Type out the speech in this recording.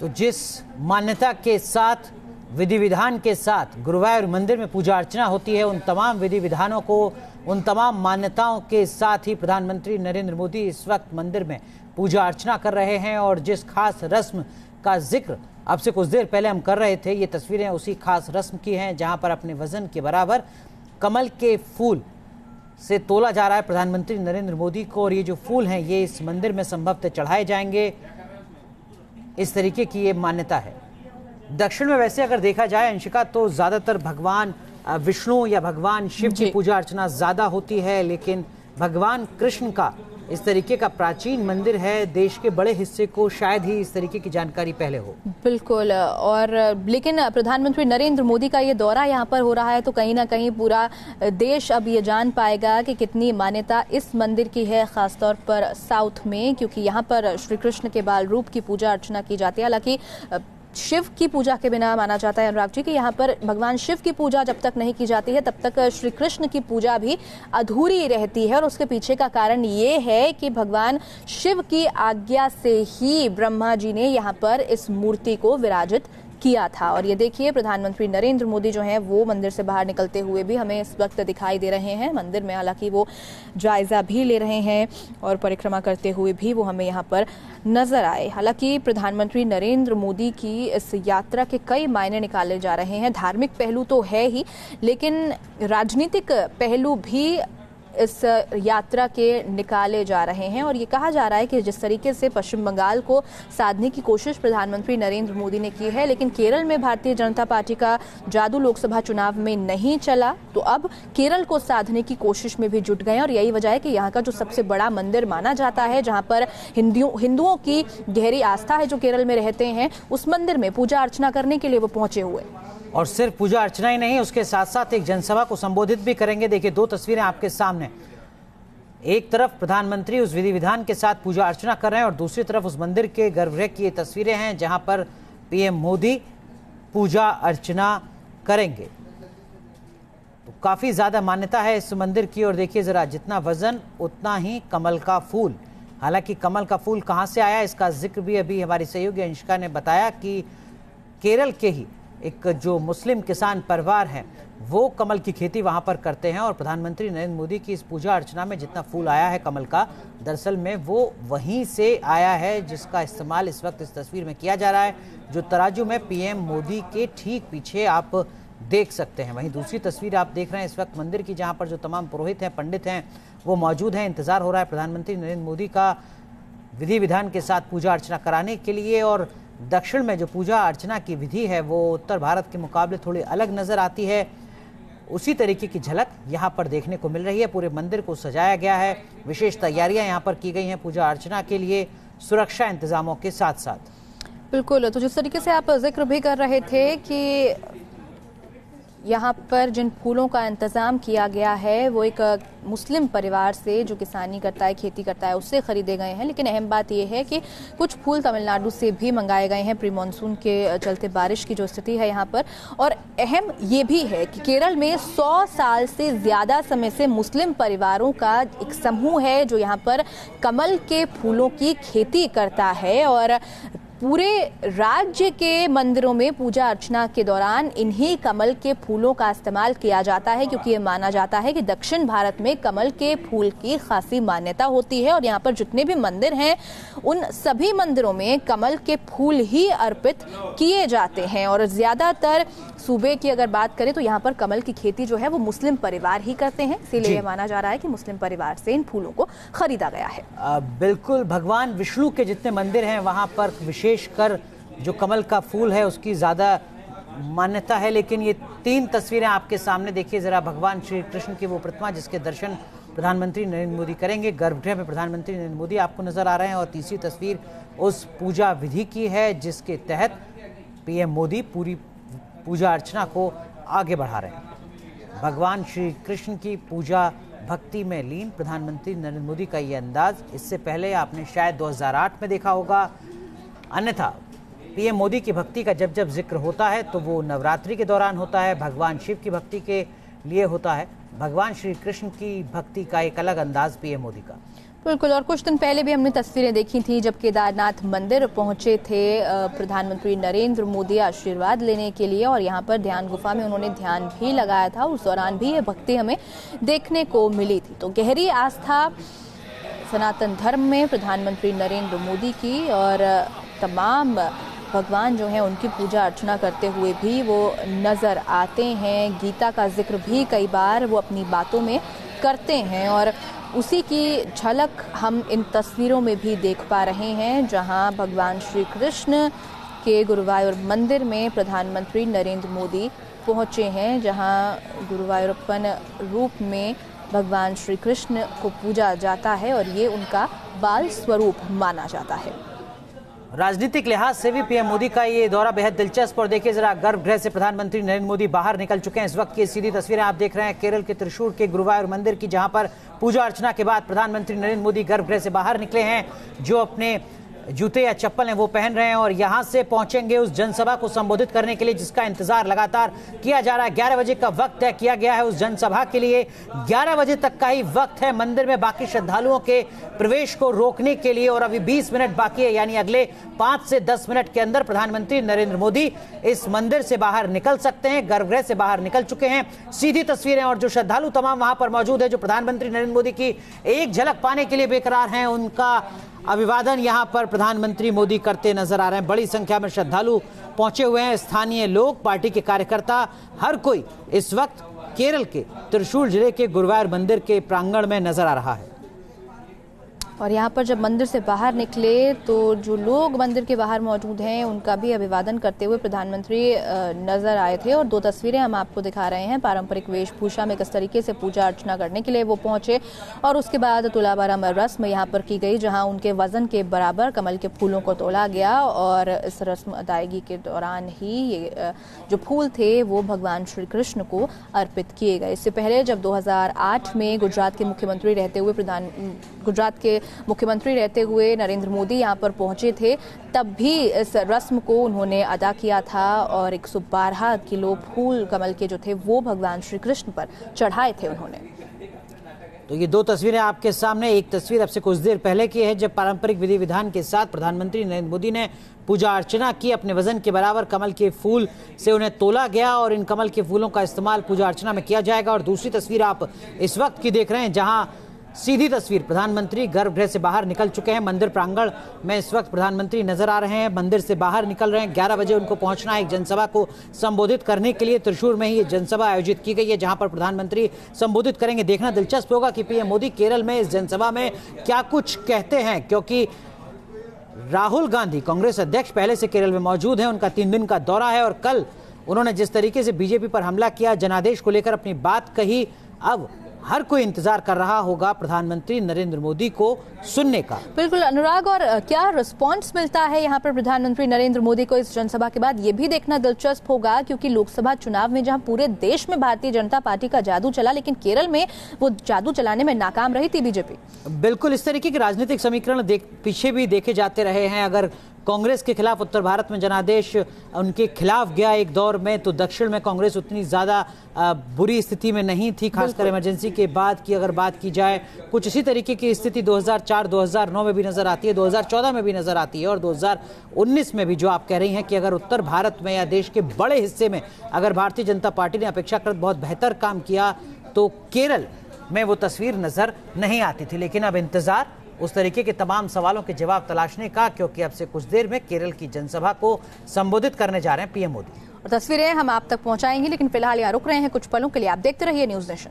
तो जिस मान्यता के साथ, विधि विधान के साथ गुरुवायूर मंदिर में पूजा अर्चना होती है, उन तमाम विधि विधानों को, उन तमाम मान्यताओं के साथ ही प्रधानमंत्री नरेंद्र मोदी इस वक्त मंदिर में पूजा अर्चना कर रहे हैं। और जिस खास रस्म का जिक्र अब से कुछ देर पहले हम कर रहे थे, ये तस्वीरें उसी खास रस्म की हैं जहां पर अपने वजन के बराबर कमल के फूल से तोला जा रहा है प्रधानमंत्री नरेंद्र मोदी को। और ये जो फूल हैं ये इस मंदिर में संभवतः चढ़ाए जाएंगे, इस तरीके की ये मान्यता है। दक्षिण में वैसे अगर देखा जाए अंशिका, तो ज़्यादातर भगवान विष्णु या भगवान शिव की पूजा अर्चना ज़्यादा होती है, लेकिन भगवान कृष्ण का इस तरीके का प्राचीन मंदिर है। देश के बड़े हिस्से को शायद ही इस तरीके की जानकारी पहले हो। बिल्कुल। और लेकिन प्रधानमंत्री नरेंद्र मोदी का ये दौरा यहाँ पर हो रहा है तो कहीं ना कहीं पूरा देश अब ये जान पाएगा कि कितनी मान्यता इस मंदिर की है, खासतौर पर साउथ में, क्योंकि यहाँ पर श्री कृष्ण के बाल रूप की पूजा अर्चना की जाती है। हालांकि शिव की पूजा के बिना माना जाता है अनुराग जी कि यहाँ पर भगवान शिव की पूजा जब तक नहीं की जाती है तब तक श्री कृष्ण की पूजा भी अधूरी रहती है। और उसके पीछे का कारण ये है कि भगवान शिव की आज्ञा से ही ब्रह्मा जी ने यहाँ पर इस मूर्ति को विराजित किया था। और ये देखिए प्रधानमंत्री नरेंद्र मोदी जो हैं वो मंदिर से बाहर निकलते हुए भी हमें इस वक्त दिखाई दे रहे हैं मंदिर में। हालांकि वो जायजा भी ले रहे हैं और परिक्रमा करते हुए भी वो हमें यहाँ पर नजर आए। हालांकि प्रधानमंत्री नरेंद्र मोदी की इस यात्रा के कई मायने निकाले जा रहे हैं। धार्मिक पहलू तो है ही, लेकिन राजनीतिक पहलू भी इस यात्रा के निकाले जा रहे हैं। और ये कहा जा रहा है कि जिस तरीके से पश्चिम बंगाल को साधने की कोशिश प्रधानमंत्री नरेंद्र मोदी ने की है, लेकिन केरल में भारतीय जनता पार्टी का जादू लोकसभा चुनाव में नहीं चला, तो अब केरल को साधने की कोशिश में भी जुट गए। और यही वजह है कि यहाँ का जो सबसे बड़ा मंदिर माना जाता है, जहाँ पर हिंदुओं की गहरी आस्था है जो केरल में रहते हैं, उस मंदिर में पूजा अर्चना करने के लिए वो पहुंचे हुए। और सिर्फ पूजा अर्चना ही नहीं, उसके साथ साथ एक जनसभा को संबोधित भी करेंगे। देखिए दो तस्वीरें आपके सामने, एक तरफ प्रधानमंत्री उस विधि विधान के साथ पूजा अर्चना कर रहे हैं और दूसरी तरफ उस मंदिर के गर्भगृह की ये तस्वीरें हैं जहां पर पीएम मोदी पूजा अर्चना करेंगे। तो काफी ज्यादा मान्यता है इस मंदिर की। और देखिए जरा, जितना वजन उतना ही कमल का फूल। हालांकि कमल का फूल कहां से आया इसका जिक्र भी अभी हमारी सहयोगी अंशिका ने बताया कि केरल के ही एक जो मुस्लिम किसान परिवार है वो कमल की खेती वहां पर करते हैं। और प्रधानमंत्री नरेंद्र मोदी की इस पूजा अर्चना में जितना फूल आया है कमल का, दरअसल में वो वहीं से आया है जिसका इस्तेमाल इस वक्त इस तस्वीर में किया जा रहा है, जो तराजू में पीएम मोदी के ठीक पीछे आप देख सकते हैं। वहीं दूसरी तस्वीर आप देख रहे हैं इस वक्त मंदिर की, जहां पर जो तमाम पुरोहित हैं, पंडित हैं, वो मौजूद हैं। इंतजार हो रहा है प्रधानमंत्री नरेंद्र मोदी का विधि विधान के साथ पूजा अर्चना कराने के लिए। और दक्षिण में जो पूजा अर्चना की विधि है वो उत्तर भारत के मुकाबले थोड़ी अलग नजर आती है। उसी तरीके की झलक यहाँ पर देखने को मिल रही है। पूरे मंदिर को सजाया गया है, विशेष तैयारियां यहाँ पर की गई हैं पूजा अर्चना के लिए, सुरक्षा इंतजामों के साथ साथ। बिल्कुल। तो जिस तरीके से आप जिक्र भी कर रहे थे कि यहाँ पर जिन फूलों का इंतज़ाम किया गया है वो एक मुस्लिम परिवार से जो किसानी करता है, खेती करता है, उससे खरीदे गए हैं। लेकिन अहम बात यह है कि कुछ फूल तमिलनाडु से भी मंगाए गए हैं प्री मानसून के चलते बारिश की जो स्थिति है यहाँ पर। और अहम ये भी है कि केरल में 100 साल से ज़्यादा समय से मुस्लिम परिवारों का एक समूह है जो यहाँ पर कमल के फूलों की खेती करता है। और पूरे राज्य के मंदिरों में पूजा अर्चना के दौरान इन्हीं कमल के फूलों का इस्तेमाल किया जाता है, क्योंकि ये माना जाता है कि दक्षिण भारत में कमल के फूल की खासी मान्यता होती है। और यहाँ पर जितने भी मंदिर हैं उन सभी मंदिरों में कमल के फूल ही अर्पित किए जाते हैं। और ज़्यादातर सूबे की अगर बात करें तो यहाँ पर कमल की खेती जो है वो मुस्लिम परिवार ही करते हैं, इसीलिए ये माना जा रहा है कि मुस्लिम परिवार से इन फूलों को खरीदा गया है। बिल्कुल। भगवान विष्णु के जितने मंदिर हैं वहाँ पर विशेषकर जो कमल का फूल है उसकी ज़्यादा मान्यता है। लेकिन ये तीन तस्वीरें आपके सामने देखिए ज़रा, भगवान श्री कृष्ण की वो प्रतिमा जिसके दर्शन प्रधानमंत्री नरेंद्र मोदी करेंगे, गर्भगृह में प्रधानमंत्री नरेंद्र मोदी आपको नजर आ रहे हैं। और तीसरी तस्वीर उस पूजा विधि की है जिसके तहत पीएम मोदी पूरी पूजा अर्चना को आगे बढ़ा रहे हैं। भगवान श्री कृष्ण की पूजा भक्ति में लीन प्रधानमंत्री नरेंद्र मोदी का ये अंदाज इससे पहले आपने शायद 2008 में देखा होगा। अन्यथा पीएम मोदी की भक्ति का जब जब जिक्र होता है तो वो नवरात्रि के दौरान होता है, भगवान शिव की भक्ति के लिए होता है। भगवान श्री कृष्ण की भक्ति का एक अलग अंदाज पीएम मोदी का। बिल्कुल, और कुछ दिन पहले भी हमने तस्वीरें देखी थी जब केदारनाथ मंदिर पहुंचे थे प्रधानमंत्री नरेंद्र मोदी आशीर्वाद लेने के लिए, और यहाँ पर ध्यान गुफा में उन्होंने ध्यान भी लगाया था। उस दौरान भी ये भक्ति हमें देखने को मिली थी। तो गहरी आस्था सनातन धर्म में प्रधानमंत्री नरेंद्र मोदी की, और तमाम भगवान जो हैं उनकी पूजा अर्चना करते हुए भी वो नज़र आते हैं। गीता का जिक्र भी कई बार वो अपनी बातों में करते हैं, और उसी की झलक हम इन तस्वीरों में भी देख पा रहे हैं, जहां भगवान श्री कृष्ण के गुरुवायूर मंदिर में प्रधानमंत्री नरेंद्र मोदी पहुंचे हैं, जहां गुरुवायूरप्पन रूप में भगवान श्री कृष्ण को पूजा जाता है और ये उनका बाल स्वरूप माना जाता है। राजनीतिक लिहाज से भी पीएम मोदी का ये दौरा बेहद दिलचस्प, और देखिए जरा गर्भगृह से प्रधानमंत्री नरेंद्र मोदी बाहर निकल चुके हैं। इस वक्त की सीधी तस्वीरें आप देख रहे हैं केरल के त्रिशूर के गुरुवायूर मंदिर की, जहां पर पूजा अर्चना के बाद प्रधानमंत्री नरेंद्र मोदी गर्भगृह से बाहर निकले हैं। जो अपने जूते या चप्पल हैं वो पहन रहे हैं और यहां से पहुंचेंगे उस जनसभा को संबोधित करने के लिए, जिसका इंतजार लगातार किया जा रहा है। 11 बजे का वक्त तय किया गया है उस जनसभा के लिए। 11 बजे तक का ही वक्त है मंदिर में बाकी श्रद्धालुओं के प्रवेश को रोकने के लिए, और अभी 20 मिनट बाकी है, यानी अगले 5 से 10 मिनट के अंदर प्रधानमंत्री नरेंद्र मोदी इस मंदिर से बाहर निकल सकते हैं। गर्भगृह से बाहर निकल चुके हैं। सीधी तस्वीरें, और जो श्रद्धालु तमाम वहां पर मौजूद है, जो प्रधानमंत्री नरेंद्र मोदी की एक झलक पाने के लिए बेकरार हैं, उनका अभिवादन यहां पर प्रधानमंत्री मोदी करते नजर आ रहे हैं। बड़ी संख्या में श्रद्धालु पहुंचे हुए हैं, स्थानीय लोग, पार्टी के कार्यकर्ता, हर कोई इस वक्त केरल के त्रिशूर जिले के गुरुवायूर मंदिर के प्रांगण में नजर आ रहा है। और यहाँ पर जब मंदिर से बाहर निकले तो जो लोग मंदिर के बाहर मौजूद हैं उनका भी अभिवादन करते हुए प्रधानमंत्री नजर आए थे। और 2 तस्वीरें हम आपको दिखा रहे हैं पारंपरिक वेशभूषा में किस तरीके से पूजा अर्चना करने के लिए वो पहुंचे, और उसके बाद तुलाभारम रस्म यहाँ पर की गई, जहाँ उनके वजन के बराबर कमल के फूलों को तोला गया, और इस रस्म अदायगी के दौरान ही ये जो फूल थे वो भगवान श्री कृष्ण को अर्पित किए गए। इससे पहले जब 2008 में गुजरात के मुख्यमंत्री रहते हुए नरेंद्र मोदी यहाँ पर पहुंचे थे, तब भी इस रस्म को उन्होंने अदा किया था, और 112 किलो फूल कमल के जो थे वो भगवान श्री कृष्ण पर चढ़ाए थे उन्होंने। तो ये 2 तस्वीरें आपके सामने, एक तस्वीर अब से कुछ देर पहले की है जब पारंपरिक विधि विधान के साथ प्रधानमंत्री नरेंद्र मोदी ने पूजा अर्चना की। अपने वजन के बराबर कमल के फूल से उन्हें तोला गया, और इन कमल के फूलों का इस्तेमाल पूजा अर्चना में किया जाएगा। और दूसरी तस्वीर आप इस वक्त की देख रहे हैं, जहां सीधी तस्वीर प्रधानमंत्री गर्भगृह से बाहर निकल चुके हैं। मंदिर प्रांगण में इस वक्त प्रधानमंत्री नजर आ रहे हैं, मंदिर से बाहर निकल रहे हैं। 11 बजे उनको पहुंचना है एक जनसभा को संबोधित करने के लिए। त्रिशूर में ही ये जनसभा आयोजित की गई है, जहां पर प्रधानमंत्री संबोधित करेंगे। देखना दिलचस्प होगा कि पीएम मोदी केरल में इस जनसभा में क्या कुछ कहते हैं, क्योंकि राहुल गांधी कांग्रेस अध्यक्ष पहले से केरल में मौजूद हैं। उनका 3 दिन का दौरा है, और कल उन्होंने जिस तरीके से बीजेपी पर हमला किया, जनादेश को लेकर अपनी बात कही, अब हर कोई इंतजार कर रहा होगा प्रधानमंत्री नरेंद्र मोदी को सुनने का। बिल्कुल अनुराग, और क्या रिस्पांस मिलता है यहाँ पर प्रधानमंत्री नरेंद्र मोदी को इस जनसभा के बाद, ये भी देखना दिलचस्प होगा, क्योंकि लोकसभा चुनाव में जहाँ पूरे देश में भारतीय जनता पार्टी का जादू चला, लेकिन केरल में वो जादू चलाने में नाकाम रही थी बीजेपी। बिल्कुल, इस तरीके के राजनीतिक समीकरण पीछे भी देखे जाते रहे हैं। अगर कांग्रेस के खिलाफ उत्तर भारत में जनादेश उनके खिलाफ गया एक दौर में, तो दक्षिण में कांग्रेस उतनी ज्यादा बुरी स्थिति में नहीं थी, खासकर इमरजेंसी के बाद की अगर बात की जाए। कुछ इसी तरीके की स्थिति 2004-2009 में भी नजर आती है, 2014 में भी नजर आती है, और 2019 में भी, जो आप कह रही हैं कि अगर उत्तर भारत में या देश के बड़े हिस्से में अगर भारतीय जनता पार्टी ने अपेक्षाकृत बहुत बेहतर काम किया, तो केरल में वो तस्वीर नजर नहीं आती थी। लेकिन अब इंतजार उस तरीके के तमाम सवालों के जवाब तलाशने का, क्योंकि अब से कुछ देर में केरल की जनसभा को संबोधित करने जा रहे हैं पीएम मोदी। और तस्वीरें हम आप तक पहुंचाएंगे, लेकिन फिलहाल यहाँ रुक रहे हैं कुछ पलों के लिए। आप देखते रहिए न्यूज़ नेशन।